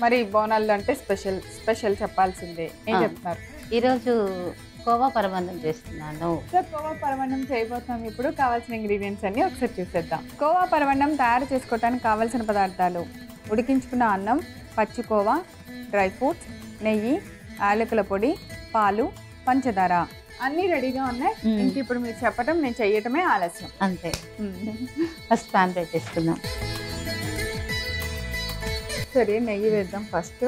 మరి బోనాలు అంటే special special చెప్పాల్సిందే. ఏం చెప్తున్నారు? ఈరోజు కోవా పరమాన్నం చేస్తున్నాను. సో కోవా పరమాన్నం చేయబోతున్నాం. ఇప్పుడు కావాల్సిన ఇంగ్రీడియంట్స్ అన్ని ఒకసారి చూసేద్దాం. కోవా పరమాన్నం తయారు చేసుకోవడానికి కావాల్సిన పదార్థాలు: ఉడికించుకున్న అన్నం, పచ్చి కోవా, డ్రై ఫ్రూట్స్, నెయ్యి, యాలకుల పొడి, పాలు, పంచదార అన్నీ రెడీగా ఉన్నాయి. ఇంక ఇప్పుడు మీరు చెప్పటం, నేను చెయ్యటమే ఆలస్యం. అంతే. ఫస్ట్ ప్యాన్ పెట్టేసుకుందాం. సరే, నెయ్యి వేద్దాం ఫస్ట్.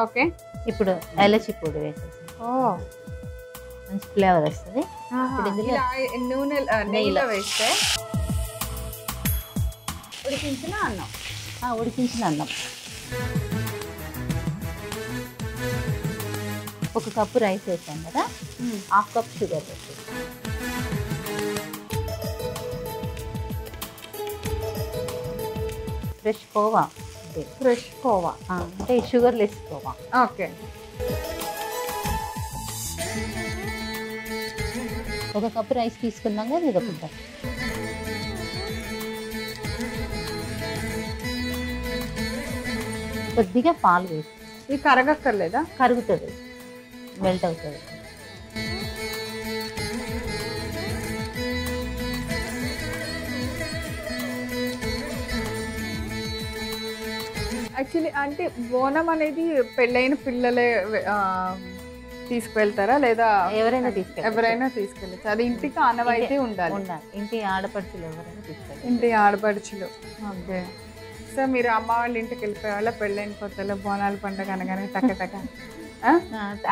ఓకే, ఇప్పుడు ఎలచి పొడి వేసేసి మంచి ఫ్లేవర్ వస్తుంది. నూనె నెయ్యిలో వేస్తే ఉడికించిన అన్నం. ఉడికించిన అన్నం, 1 కప్పు రైస్ వేసాం కదా, 1/2 కప్ షుగర్ వేసేసి, ఫ్రెష్ కోవా. ఫ్రెష్ కోవా అంటే sugar less khoa. Okay, 1 cup rice తీసుకున్నాం కదా, ఇది ఒక కొద్దిగా పాలు వేసి. ఇది కరగక్కర్లేదా? కరుగుతుంది, మెల్ట్ అవుతుంది. యాక్చువల్లీ అంటే బోనం అనేది పెళ్ళైన పిల్లలే తీసుకువెళ్తారా లేదా ఎవరైనా తీసుకెళ్ళచ్చు? అది ఇంటికి ఆనవాయితీ ఉండాలి. ఇంటి ఆడపడుచులు ఎవరైనా తీసుకెళ్ళి. ఇంటి ఆడపడుచులు. ఓకే. సో మీరు అమ్మ వాళ్ళ ఇంటికి వెళ్ళిపోయేవాళ్ళ పెళ్ళైన కొత్తలో బోనాల పండుగ అనగానే టక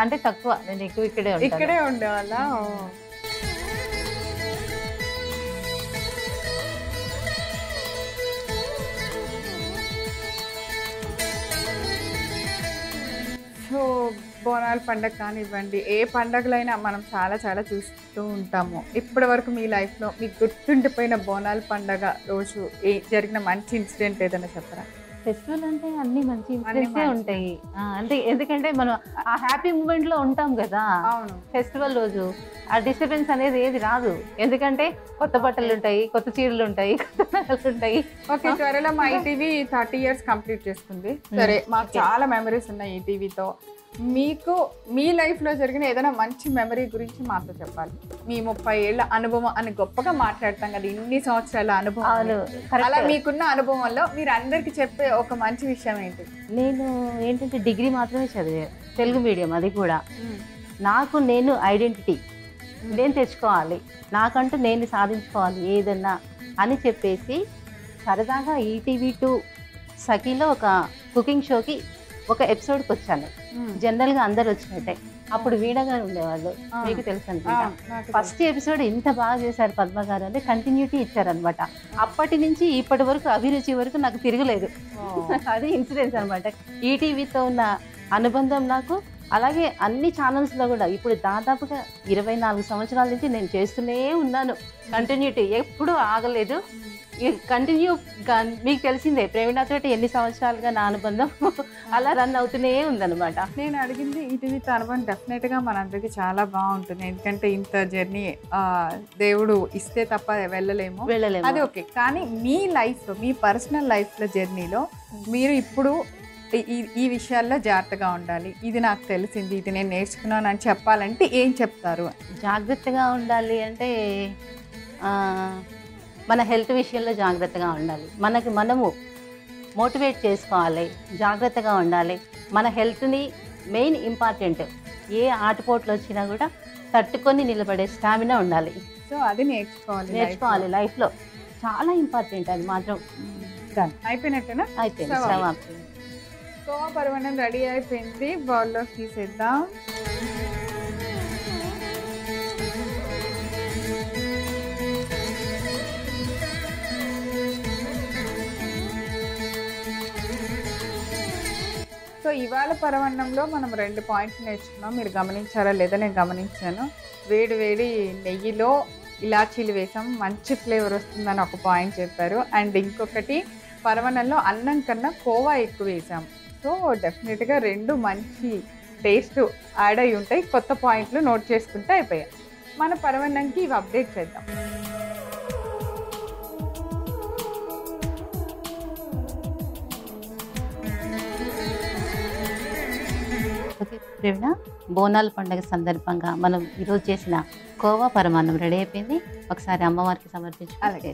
అంటే తక్కువ, నేను ఎక్కువ ఇక్కడే ఉండేవాళ్ళ. సో బోనాల పండుగ కానివ్వండి, ఏ పండుగలైనా మనం చాలా చాలా చూస్తూ ఉంటాము. ఇప్పటి వరకు మీ లైఫ్లో మీకు గుర్తుండిపోయిన బోనాల పండుగ రోజు జరిగిన మంచి ఇన్సిడెంట్ ఏదైనా చెప్పరా? ఫెస్టివల్ అంటే అన్ని మంచి ఇన్సిడెంట్సే ఉంటాయి. అంటే ఎందుకంటే మనం ఆ హ్యాపీ మూమెంట్ లో ఉంటాం కదా. అవును, ఫెస్టివల్ రోజు ఆ డిస్టర్బెన్స్ అనేది ఏది రాదు. ఎందుకంటే కొత్త బట్టలు ఉంటాయి, కొత్త చీరలు ఉంటాయి, కొత్త నగలు ఉంటాయి. ఓకే, త్వరలో మా ఈటీవీ 30 years కంప్లీట్ చేసుకుంది. సరే, మాకు చాలా మెమరీస్ ఉన్నాయి ఈటీవీతో. మీకు మీ లైఫ్లో జరిగిన ఏదైనా మంచి మెమరీ గురించి మాతో చెప్పాలి. మీ 30 ఏళ్ల అనుభవం అని గొప్పగా మాట్లాడతాం కదా, ఇన్ని సంవత్సరాల అనుభవం. అలా మీకున్న అనుభవంలో మీరు అందరికి చెప్పే ఒక మంచి విషయం ఏంటి? నేను ఏంటంటే డిగ్రీ మాత్రమే చదివా, తెలుగు మీడియం, అది కూడా. నాకు నేను ఐడెంటిటీ నేను తెచ్చుకోవాలి, నాకంటూ నేను సాధించుకోవాలి ఏదన్నా అని చెప్పేసి సరదాగా ఈటీవీ2 సఖీలో ఒక కుకింగ్ షోకి ఒక ఎపిసోడ్కి వచ్చాను. జనరల్గా అందరు వచ్చినట్టే. అప్పుడు వీణ గారు ఉండేవాళ్ళు, మీకు తెలుసు అనుకుంటా. ఫస్ట్ ఎపిసోడ్ ఇంత బాగా చేశారు పద్మ గారు అని కంటిన్యూటీ ఇచ్చారనమాట. అప్పటి నుంచి ఇప్పటి వరకు అభిరుచి వరకు నాకు తిరగలేదు. అది ఇన్సిడెంట్స్ అనమాట. ఈటీవీతో ఉన్న అనుబంధం నాకు. అలాగే అన్ని ఛానల్స్లో కూడా ఇప్పుడు దాదాపుగా 24 సంవత్సరాల నుంచి నేను చేస్తూనే ఉన్నాను. కంటిన్యూటీ ఎప్పుడూ ఆగలేదు. కంటిన్యూ. మీకు తెలిసిందే ప్రవీణతో ఎన్ని సంవత్సరాలుగా నా అనుబంధం అలా రన్ అవుతూనే ఉందన్నమాట. నేను అడిగింది ఈటీవీతో అనుభవం డెఫినెట్గా మనందరికీ చాలా బాగుంటుంది. ఎందుకంటే ఇంత జర్నీ దేవుడు ఇస్తే తప్ప వెళ్ళలేము. అది ఓకే. కానీ మీ లైఫ్లో, మీ పర్సనల్ లైఫ్లో జర్నీలో మీరు ఇప్పుడు ఈ విషయాల్లో జాగ్రత్తగా ఉండాలి, ఇది నాకు తెలిసింది, ఇది నేను నేర్చుకున్నాను అని చెప్పాలంటే ఏం చెప్తారు? జాగ్రత్తగా ఉండాలి అంటే మన హెల్త్ విషయంలో జాగ్రత్తగా ఉండాలి. మనము మోటివేట్ చేసుకోవాలి, జాగ్రత్తగా ఉండాలి. మన హెల్త్ని మెయిన్ ఇంపార్టెంట్. ఏ ఆటపోట్లు వచ్చినా కూడా తట్టుకొని నిలబడే స్టామినా ఉండాలి. సో అది నేర్చుకోవాలి లైఫ్లో. చాలా ఇంపార్టెంట్ అది మాత్రం. అయిపోయినట్టేనా? అయిపోయింది. కోవా పరమాన్నం రెడీ అయిపోయింది. బౌల్లో తీసేద్దాం. సో ఇవాళ పరమాన్నంలో మనం 2 పాయింట్లు నేర్చుకున్నాం. మీరు గమనించారా లేదా? నేను గమనించాను. వేడి వేడి నెయ్యిలో ఇలాచీలు వేసాం, మంచి ఫ్లేవర్ వస్తుందని ఒక పాయింట్ చెప్పారు. అండ్ ఇంకొకటి, పరమాన్నంలో అన్నం కన్నా కోవా ఎక్కువ వేసాం. సో డెఫినెట్గా 2 మంచి టేస్ట్ యాడ్ అయి ఉంటాయి, కొత్త పాయింట్లు నోట్ చేసుకుంటే అయిపోయాయి. మన పరవన్నంకి ఇవి అప్డేట్ చేద్దాం. ఓకే ప్రవీణ, బోనాల పండుగ సందర్భంగా మనం ఈరోజు చేసిన కోవా పరమాన్నం రెడీ అయిపోయింది. ఒకసారి అమ్మవారికి సమర్పించి అలాగే.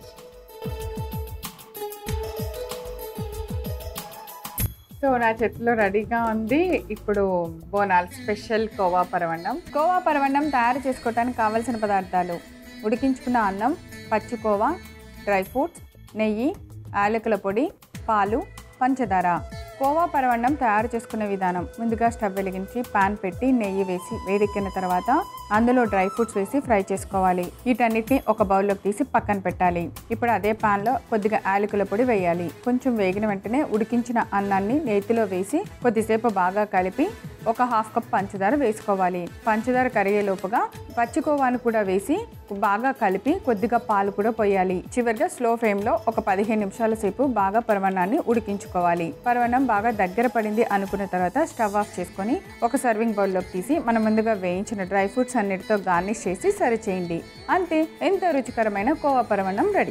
సో నా చేతిలో రెడీగా ఉంది. ఇప్పుడు బోనాల్ స్పెషల్ కోవా పరవన్నం. కోవా పరవన్నం తయారు చేసుకోవడానికి కావలసిన పదార్థాలు: ఉడికించుకున్న అన్నం, పచ్చి కోవా, డ్రై ఫ్రూట్స్, నెయ్యి, యాలకుల పొడి, పాలు, పంచదార. కోవా పరవన్నం తయారు చేసుకునే విధానం: ముందుగా స్టవ్ వెలిగించి పాన్ పెట్టి నెయ్యి వేసి వేడెక్కిన తర్వాత అందులో డ్రై ఫ్రూట్స్ వేసి ఫ్రై చేసుకోవాలి. వీటన్నిటిని ఒక బౌల్లోకి తీసి పక్కన పెట్టాలి. ఇప్పుడు అదే పాన్లో కొద్దిగా యాలకుల పొడి వేయాలి. కొంచెం వేగిన వెంటనే ఉడికించిన అన్నాన్ని నేతిలో వేసి కొద్దిసేపు బాగా కలిపి ఒక 1/2 కప్ పంచదార వేసుకోవాలి. పంచదార కరిగేలోపుగా పచ్చికోవాను కూడా వేసి బాగా కలిపి కొద్దిగా పాలు కూడా పోయాలి. చివరిగా స్లో ఫ్లేమ్లో ఒక 15 నిమిషాల సేపు బాగా పరమాన్నాన్ని ఉడికించుకోవాలి. పరమాన్నం బాగా దగ్గర పడింది అనుకున్న తర్వాత స్టవ్ ఆఫ్ చేసుకొని ఒక సర్వింగ్ బౌల్లోకి తీసి మనం ముందుగా వేయించిన డ్రై ఫ్రూట్స్ అన్నిటితో గార్నిష్ చేసి సర్వ్ చేయండి. అంతే, ఎంతో రుచికరమైన కోవా పరమాన్నం రెడీ.